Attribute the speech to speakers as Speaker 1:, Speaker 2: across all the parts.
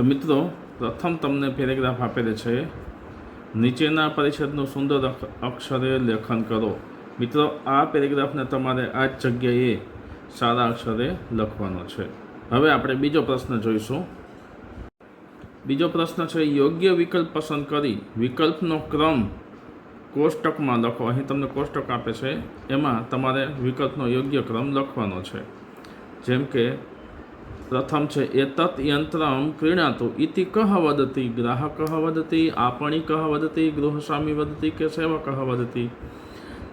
Speaker 1: મિત્રો, પ્રથમ તમને પેરેગ્રાફ આપેલ છે. નીચેના પરિચ્છેદનું સુંદર અક્ષરે લેખન કરો. મિત્રો, આ પેરેગ્રાફને તમારે આ જ જગ્યાએ સારા અક્ષરે લખવાનો છે. હવે આપણે બીજો પ્રશ્ન જોઈશું. બીજો પ્રશ્ન છે, યોગ્ય વિકલ્પ પસંદ કરી વિકલ્પનો ક્રમ કોષ્ટકમાં લખો. અહીં તમને કોષ્ટક આપે છે, એમાં તમારે વિકલ્પનો યોગ્ય ક્રમ લખવાનો છે. જેમ કે પ્રથમ છે, એતत् યંત્રમ ક્રીણાતુ ઇતિ કહ વદતિ, ગ્રાહક વદતિ, આપણી કહ વદતિ, ગૃહસ્વામી વદતિ કે સેવક વદતિ.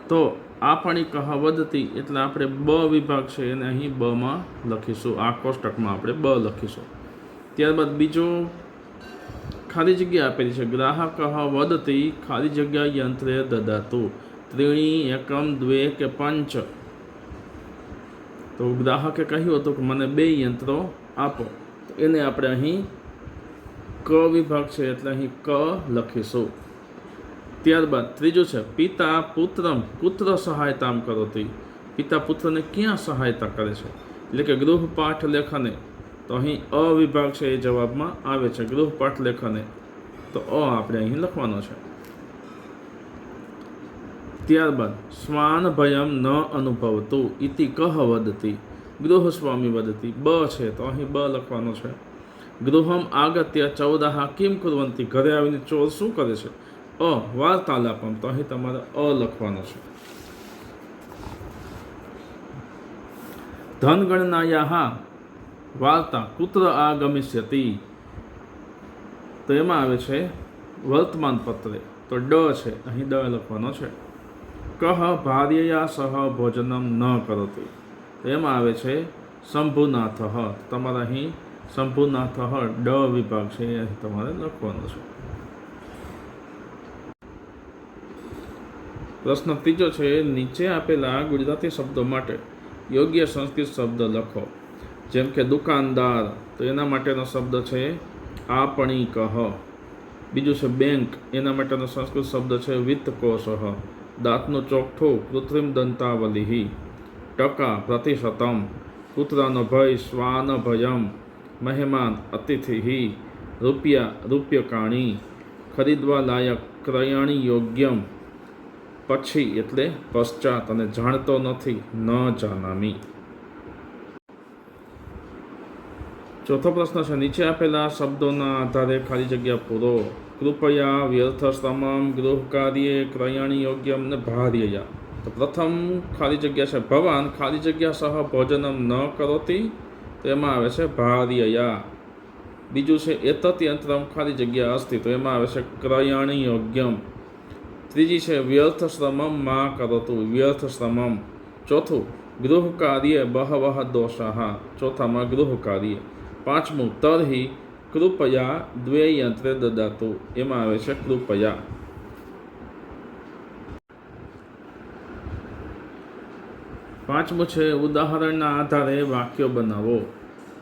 Speaker 1: તો આપણી કહ વદતિ એટલે આપણે બ વિભાગ છે એને અહીં બમાં લખીશું. આ કોષ્ટકમાં આપણે બ લખીશું. ત્યારબાદ બીજું ખાલી જગ્યા આપેલી છે, ગ્રાહક વદતિ ખાલી જગ્યા યંત્રે દદાતુ ત્રીણી એકમ દ્વે કે પંચ. તો ગ્રાહકે કહ્યું હતું કે મને 2 યંત્રો આપો. એને આપણે અહીં ક વિભાગ છે એટલે અહીં ક લખીશું. ત્યારબાદ ત્રીજું છે, પિતા પુત્રમ કુત્ર સહાયતામ કરોતિ. પિતા પુત્રને ક્યાં સહાયતા કરે છે, એટલે કે ગૃહપાઠ લેખને. તો અહીં અ વિભાગ છે એ જવાબમાં આવે છે, ગૃહપાઠ લેખને. તો અ આપણે અહીં લખવાનો છે. ત્યારબાદ શ્વાન ભયમ ન અનુભવતું ઇતિ કહ વદતિ, ગૃહસ્વામી વદતિ બ છે તો અહીં બ લખવાનો છે. ગૃહમ આગત્ય ચૌદાહ કિમ કુર્વંતિ, ઘરે આવીને ચોર શું કરે છે. અ વાર્તાલાપમ, તો અહીં તમારે અ લખવાનો છે. ધનગણનાયાહ વાર્તા કુત્ર આગમિષ્યતિ, તો એમાં આવે છે વર્તમાન પત્રે. તો ડ છે, અહીં ડ લખવાનો છે. કહ ભાર્યયા સહ ભોજનમ ન કરોતિ, તો એમાં આવે છે શંભુનાથ. તમારે અહીં શંભુનાથ ડ વિભાગ છે એ અહીં તમારે લખવાનો છે. પ્રશ્ન ત્રીજો છે, નીચે આપેલા ગુજરાતી શબ્દો માટે યોગ્ય સંસ્કૃત શબ્દ લખો. જેમ કે દુકાનદાર, તો એના માટેનો શબ્દ છે આપણી કહ. બીજું છે બેંક, એના માટેનો સંસ્કૃત શબ્દ છે વિત્તકોષ. દાંતનું ચોકઠું કૃત્રિમ દંતાવલિ. ટકા પ્રતિશતમ. કૂતરાનો ભય શ્વાન ભયમ. મહેમાન અતિથિ. રૂપિયા રૂપ્યકાણી. ખરીદવા લાયક ક્રયણી યોગ્યમ. પછી એટલે પશ્ચાત, અને જાણતો નથી ન જાનામી. ચોથો પ્રશ્ન છે, નીચે આપેલા શબ્દોના આધારે ખાલી જગ્યા પૂરો. કૃપયા, વ્યર્થ શ્રમમ, ગૃહ કાર્ય, ક્રયણી યોગ્યમ ને ભાર્યયા. તો પ્રથમ ખાલી જગ્યા છે ભવાન ખાલી જગ્યા સહ ભોજનમ ન કરોતિ, તો એમાં આવે છે ભાર્યયા. બીજું છે એતत् યંત્રમ ખાલી જગ્યા અસ્તિ, તો એમાં આવે છે ક્રયણી યોગ્યમ. ત્રીજી છે વ્યર્થ શ્રમમ મા કરોતુ, વ્યર્થ શ્રમમ. ચોથું ગૃહ કાર્ય બહવઃ દોષાઃ, ચોથામાં ગૃહ કાર્ય. પાંચમું તર્હિ કૃપયા 2 યંત્રે દદાતુ, એમાં આવે છે કૃપયા. પાંચમું છે ઉદાહરણના આધારે વાક્યો બનાવો.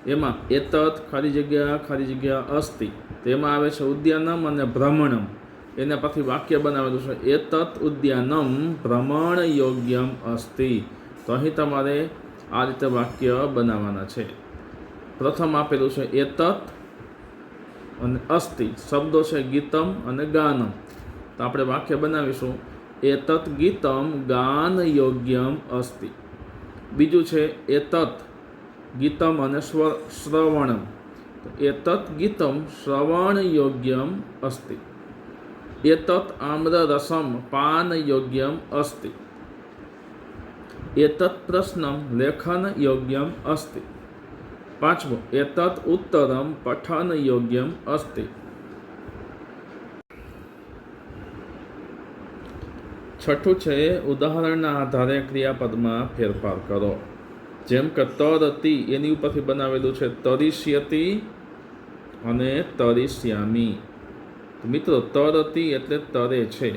Speaker 1: એમાં એતत् ખાલી જગ્યા અસ્તિ, તેમાં આવે છે ઉદ્યાનમ અને ભ્રમણમ. એના પછી વાક્ય બનાવેલું છે એતत् ઉદ્યાનમ ભ્રમણ યોગ્યમ અસ્તિ. તો અહીં તમારે આ રીતે વાક્ય બનાવવાના છે. પ્રથમ આપેલું છે એતत् અને અસ્તિ, શબ્દો છે ગીતમ અને ગાનમ. તો આપણે વાક્ય બનાવીશું એતत् ગીતમ ગાન યોગ્યમ અસ્તિ. બીજું છે એતत् ગીતમ અને શ્રવણમ. તો એતत् ગીતમ શ્રવણ યોગ્યમ અસ્તિ. એતत् આમ્રરસમ પાન યોગ્યમ અસ્તિ. એતत् પ્રશ્નમ લેખન યોગ્યમ અસ્તિ. પાંચમું એતत् ઉત્તરમ પઠન યોગ્યમ અસ્તિ. છઠ્ઠું છે ઉદાહરણના આધારે ક્રિયાપદમાં ફેરફાર કરો. જેમ કે તરતિ, એની ઉપરથી બનાવેલું છે તરિષ્યતિ અને તરિષ્યામી. મિત્રો, તરતિ એટલે તરે છે,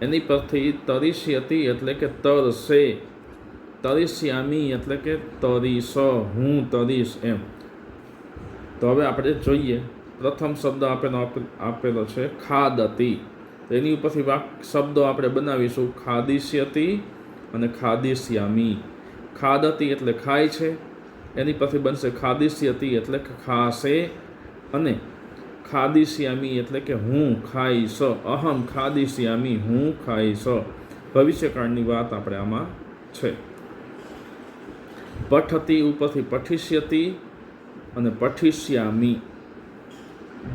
Speaker 1: એની પરથી તરિષ્યતિ એટલે કે તરશે, તરિષ્યામી એટલે કે તરીશ, હું તરીશ એમ. તો હવે આપણે જોઈએ. પ્રથમ શબ્દ આપેલો છે ખાદતિ, એની ઉપરથી શબ્દો આપણે બનાવીશું ખાદિષ્યતિ અને ખાદિષ્યામી. ખાદતિ એટલે ખાય છે, એની પરથી બનશે ખાદિષ્યતિ એટલે કે ખાશે, અને ખાદિષ્યામી એટલે કે હું ખાઈશ, અહમ ખાદિષ્યામી હું ખાઈશ, ભવિષ્યકાળની વાત આપણે આમાં છે. પઠતી ઉપરથી પઠિષ્યતિ અને પઠિષ્યામી.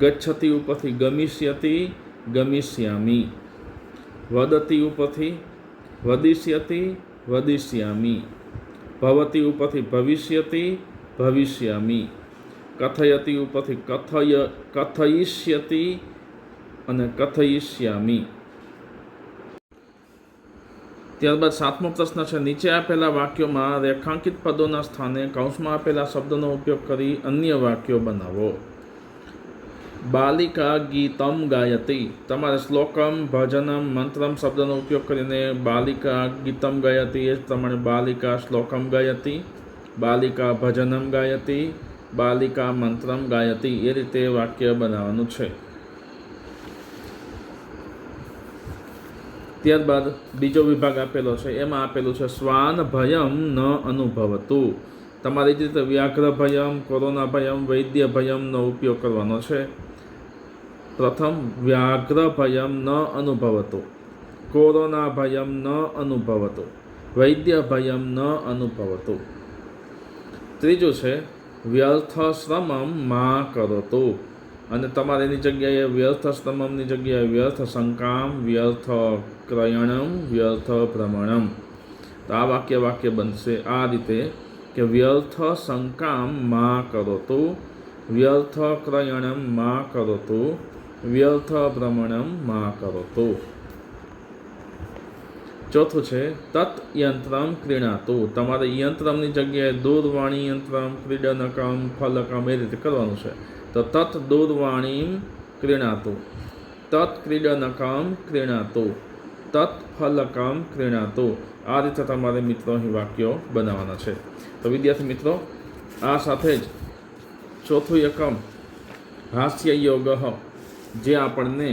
Speaker 1: ગચ્છતી ઉપરથી ગમિષ્યતિ ગમિષ્યામી. વદતી ઉપરથી વદિષ્યતિ વદિષ્યામી. ભવતી ઉપરથી ભવિષ્યતિ ભવિષ્યામી. કથયતી ઉપરથી કથયિષ્યતિ અને કથયિષ્યામી. ત્યારબાદ 7મો પ્રશ્ન છે, નીચે આપેલા વાક્યોમાં રેખાંકિત પદોના સ્થાને કૌંસમાં આપેલા શબ્દનો ઉપયોગ કરી અન્ય વાક્યો બનાવો. બાલિકા ગીતમ ગાયતી. તમારે શ્લોકમ, ભજનમ, મંત્રમ શબ્દનો ઉપયોગ કરીને બાલિકા ગીતમ ગાયતી એ જ પ્રમાણે બાલિકા શ્લોકમ ગાયતી, બાલિકા ભજનમ ગાયતી, બાલિકા મંત્રમ ગાયતી એ રીતે વાક્ય બનાવવાનું છે. ત્યારબાદ બીજો વિભાગ આપેલો છે, એમાં આપેલું છે શ્વાન ભયમ ન અનુભવતું. તમારી જ રીતે વ્યાઘ્ર ભયમ, કોરોના ભયમ, વૈદ્ય ભયમનો ઉપયોગ કરવાનો છે. પ્રથમ વ્યાઘ્ર ભયમ ન અનુભવતું, કોરોના ભયમ ન અનુભવતું, વૈદ્ય ભયમ ન અનુભવતું. ત્રીજું છે વ્યર્થ શ્રમમ મા કરોતું. અને તમારે એની જગ્યાએ વ્યર્થ શ્રમમની જગ્યાએ વ્યર્થ શંકામ, વ્યર્થ ક્રયણમ, વ્યર્થ ભ્રમણમ. તો આ વાક્ય બનશે આ રીતે કે વ્યર્થ શંકામ મા કરોતું, વ્યર્થ ક્રયણમ મા કરોતું, વ્યર્થ ભ્રમણમ મા કરોતું. ચોથું છે તત યંત્રમ ક્રીણાતું. તમારે યંત્રમની જગ્યાએ દૂરવાણી યંત્રમ, ક્રીડનકમ, ફલકમ એ રીતે કરવાનું છે. તો તત દૂરવાણીમ ક્રીણાતું, તત ક્રીડનકમ ક્રીણાતું, તત ફલકમ ક્રીણાતું. આ રીતે તમારે મિત્રો અહીં વાક્યો બનાવવાના છે. તો વિદ્યાર્થી મિત્રો, આ સાથે જ ચોથું એકમ હાસ્ય યોગ જે આપણને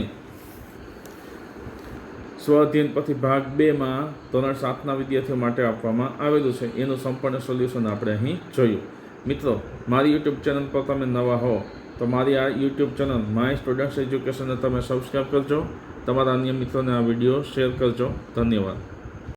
Speaker 1: સ્વઅધ્યયન પછી ભાગ 2માં ધોરણ 7ના વિદ્યાર્થીઓ માટે આપવામાં આવેલું છે, એનું સંપૂર્ણ સોલ્યુશન આપણે અહીં જોયું. મિત્રો, મારી યુટ્યુબ ચેનલ પર તમે નવા હો તો મારી આ યુટ્યુબ ચેનલ માય સ્ટુડન્ટ્સ એજ્યુકેશનને તમે સબસ્ક્રાઈબ કરજો. તમારા અન્ય મિત્રોને આ વિડીયો શેર કરજો. ધન્યવાદ.